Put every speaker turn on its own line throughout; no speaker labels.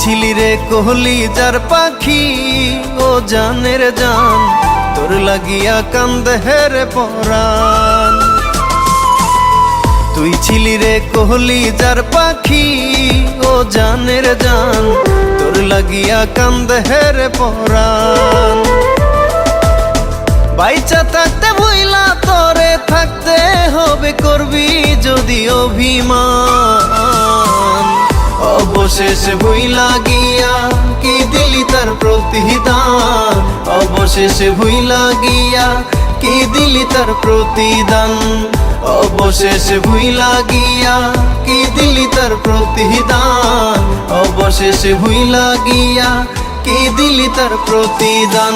ছিলি রে কলিজার পাখি, ও জানের জান, তোর লাগিয়া কান্দে রে পরাণ। তুই ছিলি রে কলিজার পাখি, ও জানের জান, তোর লাগিয়া কান্দে রে পরাণ। বাইচা থাকতে ভুইলা তোরে থাকতে হবে, করবি যদি অভিমান। অবশেষে ভুইলা গিয়া কি দিলি তার প্রতিদান, অবশেষে ভুইলা গিয়া কি দিলি তার প্রতিদান, অবশেষে ভুইলা গিয়া কি দিলি তার প্রতিদান, অবশেষে ভুইলা গিয়া কি দিলি তার প্রতিদান।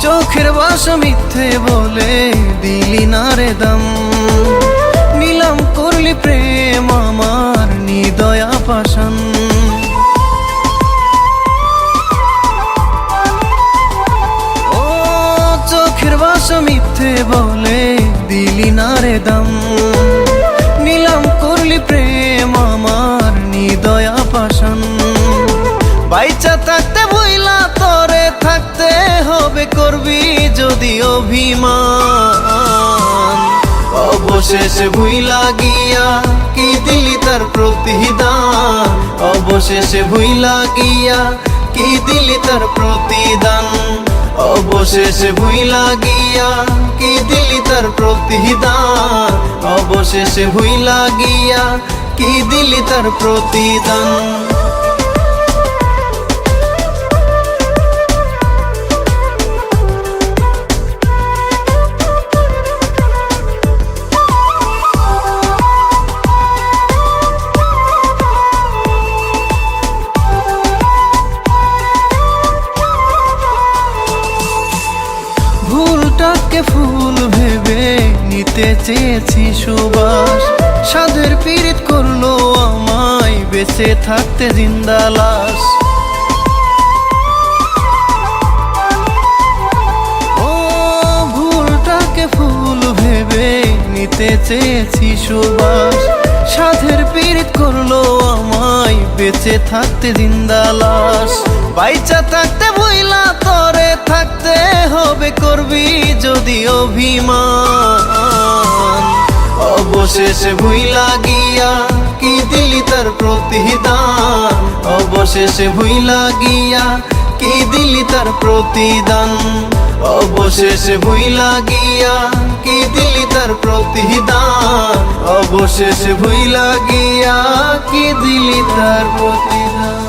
চোখের ভাষা মিথ্যে বলে দিলি না রে দাম, নিলাম করলি প্রেম আমার নিদয়া পাশান। ও চোখের ভাষা মিথ্যে বলে দিলি না রে দাম, নিলাম করলি প্রেম আমার নিদয়া পাশান। বাইচা থাকতে ভুইলা তোরে থাকতে হবে, করবি যদি অভিমান। অবশেষে ভুইলা গিয়া কি দিলি তার প্রতিদান, অবশেষে ভুইলা গিয়া কি দিলি তার প্রতিদান, অবশেষে ভুইলা গিয়া কি দিলি তার প্রতিদান, অবশেষে ভুইলা গিয়া কি দিলি তার প্রতিদান। ভুলটাকে ফুল ভেবে নিতে চেয়েছি সুবাস, সাধের পীড়িত করলো আমায় বেঁচে থাকতে জিন্দা লাশ। ও ভুলটাকে ফুল ভেবে নিতে চেয়েছি সুবাস, সাধের পীড়িত করলো আমায় বেঁচে থাকতে জিন্দা লাশ। বাইচা থাকতে ভুইলা তোরে থাকতে হবে, করবি যদি অভিমান। অবশেষে ভুইলা গিয়া কি দিলি তার প্রতিদান, অবশেষে ভুইলা গিয়া কি দিলি তার প্রতিদান, অবশেষে ভুইলা গিয়া কি দিলি তার প্রতিদান, অবশেষে ভুইলা গিয়া কি দিলি তার প্রতিদান।